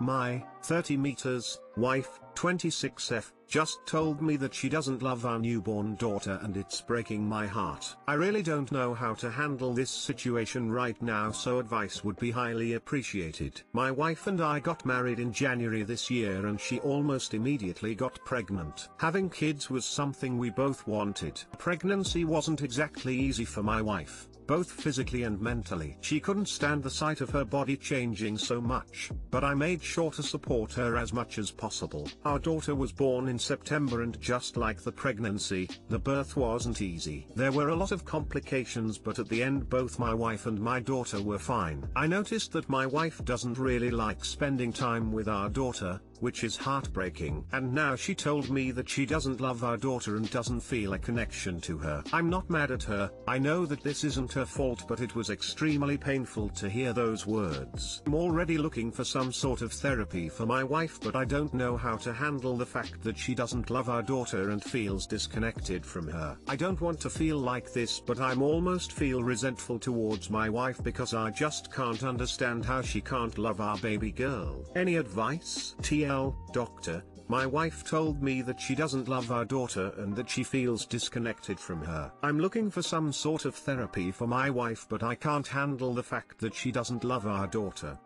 My 30 meters wife, 26F, just told me that she doesn't love our newborn daughter and it's breaking my heart. I really don't know how to handle this situation right now, so advice would be highly appreciated. My wife and I got married in January this year and she almost immediately got pregnant. Having kids was something we both wanted. Pregnancy wasn't exactly easy for my wife, both physically and mentally. She couldn't stand the sight of her body changing so much, but I made sure to support her as much as possible. Our daughter was born in September and just like the pregnancy, the birth wasn't easy. There were a lot of complications, but at the end both my wife and my daughter were fine. I noticed that my wife doesn't really like spending time with our daughter, which is heartbreaking. And now she told me that she doesn't love our daughter and doesn't feel a connection to her. I'm not mad at her. I know that this isn't her fault, but it was extremely painful to hear those words. I'm already looking for some sort of therapy for my wife, but I don't know how to handle the fact that she doesn't love our daughter and feels disconnected from her. I don't want to feel like this, but I'm almost feel resentful towards my wife because I just can't understand how she can't love our baby girl. Any advice? TL, doctor, my wife told me that she doesn't love our daughter and that she feels disconnected from her. I'm looking for some sort of therapy for my wife, but I can't handle the fact that she doesn't love our daughter.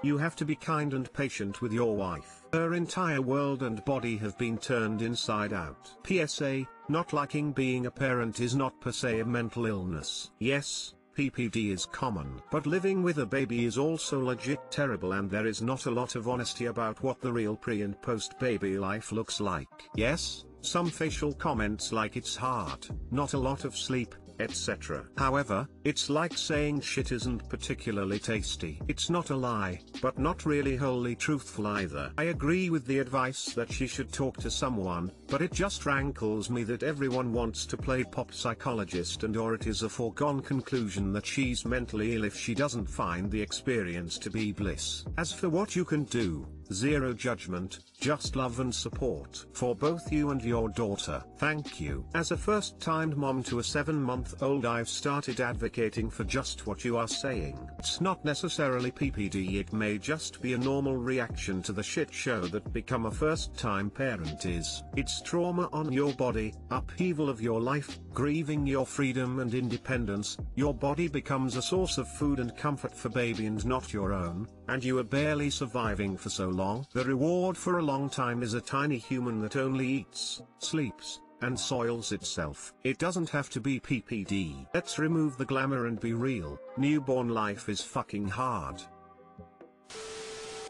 You have to be kind and patient with your wife. Her entire world and body have been turned inside out. PSA, not liking being a parent is not per se a mental illness. Yes, PPD is common, but living with a baby is also legit terrible, and there is not a lot of honesty about what the real pre and post baby life looks like. Yes, some facial comments like it's hard, not a lot of sleep, etc. However, it's like saying shit isn't particularly tasty. It's not a lie, but not really wholly truthful either. I agree with the advice that she should talk to someone, but it just rankles me that everyone wants to play pop psychologist, and or it is a foregone conclusion that she's mentally ill if she doesn't find the experience to be bliss. As for what you can do, zero judgment, just love and support for both you and your daughter. Thank you. As a first-time mom to a 7-month-old, I've started advocating for just what you are saying. It's not necessarily PPD, it may just be a normal reaction to the shit show that become a first-time parent is. It's trauma on your body, upheaval of your life, grieving your freedom and independence. Your body becomes a source of food and comfort for baby and not your own, and you are barely surviving for so long. The reward for a long time is a tiny human that only eats, sleeps, and soils itself. It doesn't have to be PPD. Let's remove the glamour and be real. Newborn life is fucking hard.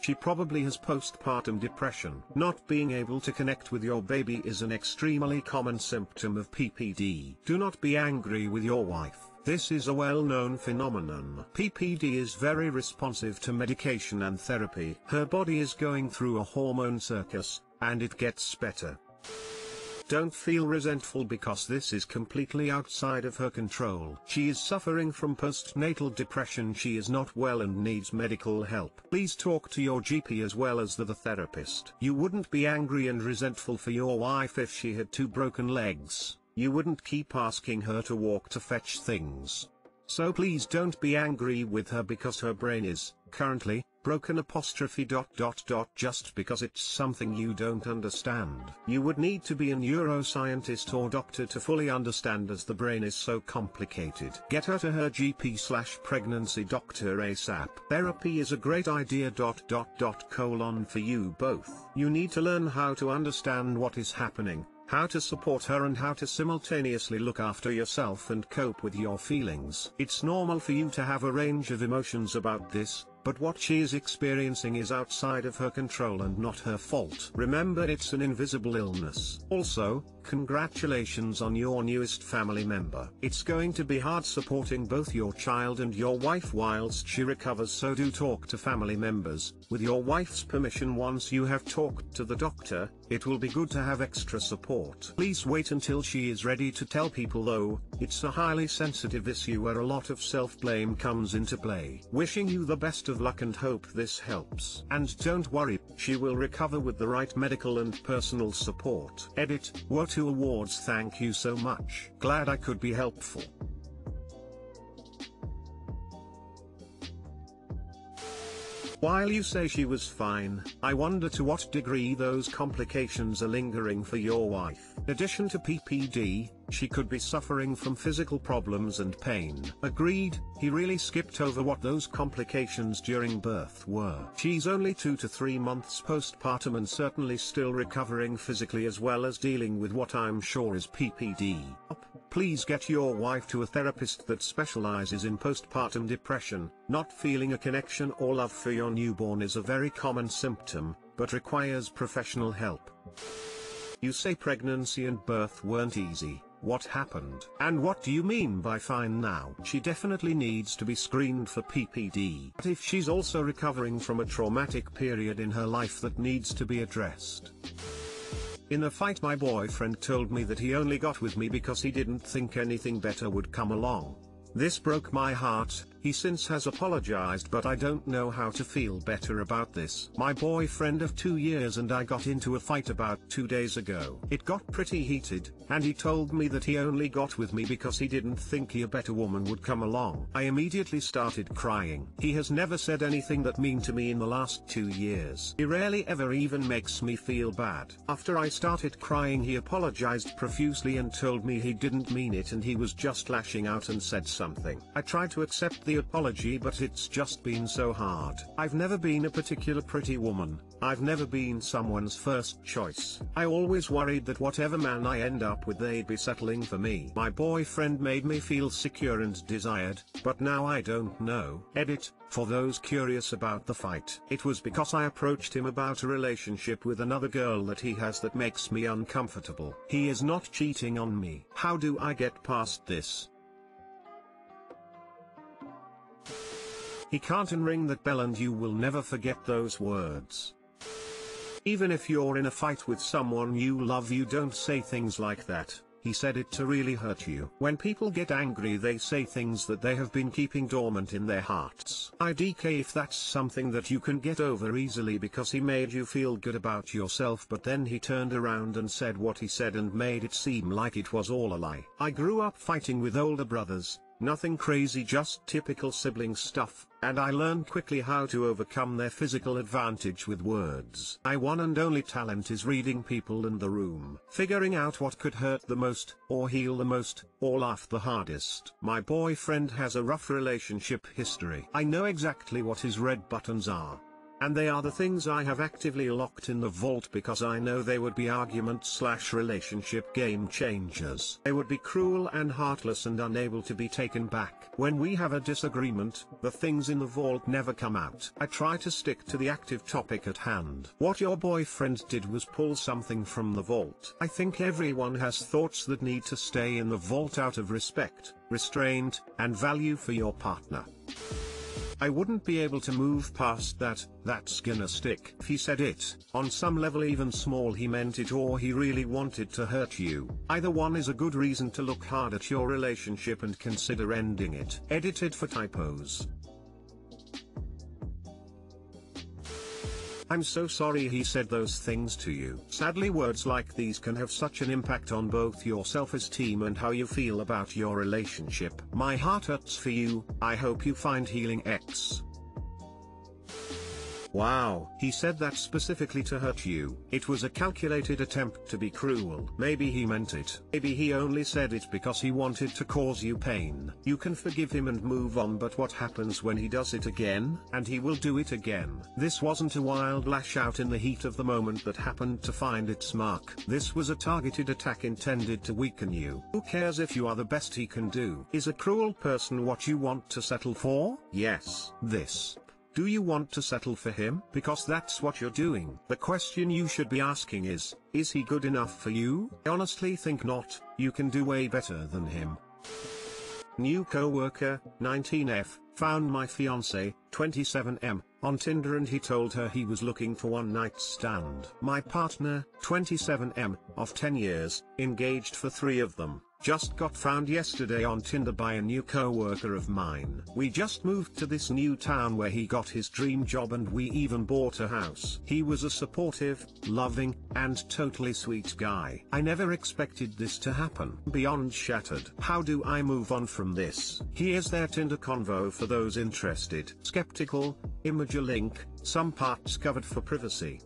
She probably has postpartum depression. Not being able to connect with your baby is an extremely common symptom of PPD. Do not be angry with your wife. This is a well-known phenomenon. PPD is very responsive to medication and therapy. Her body is going through a hormone circus, and it gets better. Don't feel resentful because this is completely outside of her control. She is suffering from postnatal depression. She is not well and needs medical help. Please talk to your GP as well as the therapist. You wouldn't be angry and resentful for your wife if she had 2 broken legs. You wouldn't keep asking her to walk to fetch things. So please don't be angry with her because her brain is, currently, broken just because it's something you don't understand. You would need to be a neuroscientist or doctor to fully understand, as the brain is so complicated. Get her to her GP/pregnancy doctor ASAP. Therapy is a great idea. For you both. You need to learn how to understand what is happening, how to support her, and how to simultaneously look after yourself and cope with your feelings. It's normal for you to have a range of emotions about this, but what she is experiencing is outside of her control and not her fault. Remember, it's an invisible illness. Also, congratulations on your newest family member. It's going to be hard supporting both your child and your wife whilst she recovers, so do talk to family members, with your wife's permission. Once you have talked to the doctor, it will be good to have extra support. Please wait until she is ready to tell people though. It's a highly sensitive issue where a lot of self-blame comes into play. Wishing you the best of luck and hope this helps. And don't worry, she will recover with the right medical and personal support. Edit, Wotu Awards. Thank you so much. Glad I could be helpful. While you say she was fine, I wonder to what degree those complications are lingering for your wife. In addition to PPD, she could be suffering from physical problems and pain. Agreed, he really skipped over what those complications during birth were. She's only 2 to 3 months postpartum and certainly still recovering physically as well as dealing with what I'm sure is PPD. Please get your wife to a therapist that specializes in postpartum depression. Not feeling a connection or love for your newborn is a very common symptom, but requires professional help. You say pregnancy and birth weren't easy. What happened? And what do you mean by fine now? She definitely needs to be screened for PPD. But if she's also recovering from a traumatic period in her life that needs to be addressed. In a fight, my boyfriend told me that he only got with me because he didn't think anything better would come along. This broke my heart. He since has apologized, but I don't know how to feel better about this. My boyfriend of 2 years and I got into a fight about 2 days ago. It got pretty heated, and he told me that he only got with me because he didn't think a better woman would come along. I immediately started crying. He has never said anything that mean to me in the last 2 years. He rarely ever even makes me feel bad. After I started crying, he apologized profusely and told me he didn't mean it and he was just lashing out and said something. I tried to accept the apology, but it's just been so hard. I've never been a particular pretty woman. I've never been someone's first choice. I always worried that whatever man I end up with, they'd be settling for me. My boyfriend made me feel secure and desired, but now I don't know. Edit, for those curious about the fight. It was because I approached him about a relationship with another girl that he has that makes me uncomfortable. He is not cheating on me. How do I get past this? He can't unring that bell and you will never forget those words. Even if you're in a fight with someone you love, you don't say things like that. He said it to really hurt you. When people get angry, they say things that they have been keeping dormant in their hearts. IDK if that's something that you can get over easily because he made you feel good about yourself, but then he turned around and said what he said and made it seem like it was all a lie. I grew up fighting with older brothers. Nothing crazy, just typical sibling stuff, and I learned quickly how to overcome their physical advantage with words. My one and only talent is reading people in the room, figuring out what could hurt the most, or heal the most, or laugh the hardest. My boyfriend has a rough relationship history. I know exactly what his red buttons are. And they are the things I have actively locked in the vault because I know they would be argument/relationship game changers. They would be cruel and heartless and unable to be taken back. When we have a disagreement, the things in the vault never come out. I try to stick to the active topic at hand. What your boyfriend did was pull something from the vault. I think everyone has thoughts that need to stay in the vault out of respect, restraint, and value for your partner. I wouldn't be able to move past that. That's gonna stick. If he said it, on some level even small, he meant it or he really wanted to hurt you. Either one is a good reason to look hard at your relationship and consider ending it. Edited for typos. I'm so sorry he said those things to you. Sadly, words like these can have such an impact on both your self-esteem and how you feel about your relationship. My heart hurts for you. I hope you find healing. X. Wow, he said that specifically to hurt you. It was a calculated attempt to be cruel. Maybe he meant it. Maybe he only said it because he wanted to cause you pain. You can forgive him and move on, but what happens when he does it again? And he will do it again. This wasn't a wild lash out in the heat of the moment that happened to find its mark. This was a targeted attack intended to weaken you. Who cares if you are the best he can do? Is a cruel person what you want to settle for? Yes. This. Do you want to settle for him? Because that's what you're doing. The question you should be asking is he good enough for you? I honestly think not. You can do way better than him. New coworker, 19F, found my fiancé, 27M, on Tinder and he told her he was looking for one night stand. My partner, 27M, of 10 years, engaged for 3 of them, just got found yesterday on Tinder by a new coworker of mine. We just moved to this new town where he got his dream job and we even bought a house. He was a supportive, loving, and totally sweet guy. I never expected this to happen. Beyond shattered. How do I move on from this? Here's their Tinder convo for those interested. Skeptical, image a link, some parts covered for privacy.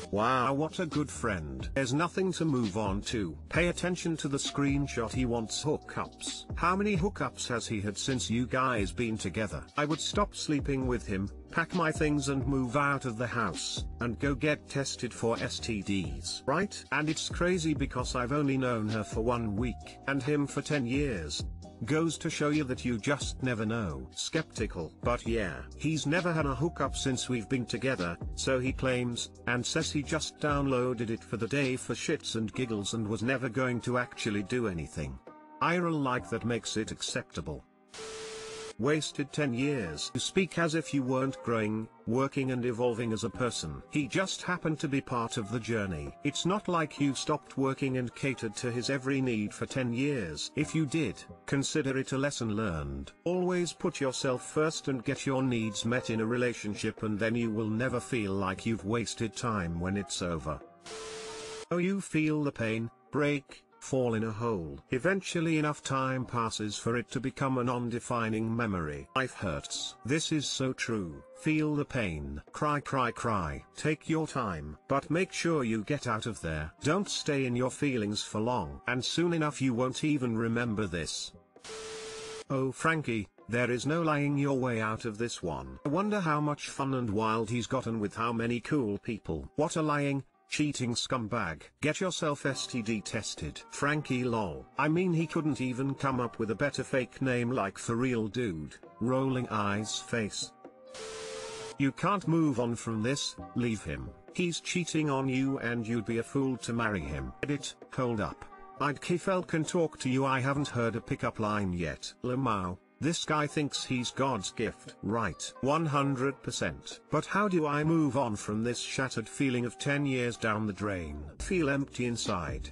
Wow, what a good friend. There's nothing to move on to. Pay attention to the screenshot. He wants hookups. How many hookups has he had since you guys been together? I would stop sleeping with him, pack my things and move out of the house, and go get tested for STDs, right? And it's crazy because I've only known her for 1 week, and him for 10 years. Goes to show you that you just never know. Skeptical. But yeah, he's never had a hookup since we've been together, so he claims, and says he just downloaded it for the day for shits and giggles and was never going to actually do anything. I like that makes it acceptable. Wasted 10 years. You speak as if you weren't growing, working and evolving as a person. He just happened to be part of the journey. It's not like you stopped working and catered to his every need for 10 years. If you did, consider it a lesson learned. Always put yourself first and get your needs met in a relationship, and then you will never feel like you've wasted time when it's over. Oh, you feel the pain, break, fall in a hole. Eventually enough time passes for it to become a non-defining memory. Life hurts. This is so true. Feel the pain. Cry, cry, cry. Take your time. But make sure you get out of there. Don't stay in your feelings for long. And soon enough you won't even remember this. Oh Frankie, there is no lying your way out of this one. I wonder how much fun and wild he's gotten with how many cool people. What a lying, cheating scumbag. Get yourself STD tested. Frankie lol. I mean, he couldn't even come up with a better fake name like For Real Dude. Rolling eyes face. You can't move on from this. Leave him. He's cheating on you and you'd be a fool to marry him. Edit. Hold up. I'd Kifel can talk to you. I haven't heard a pickup line yet. Lamau. This guy thinks he's God's gift. Right. 100%. But how do I move on from this shattered feeling of 10 years down the drain? Feel empty inside.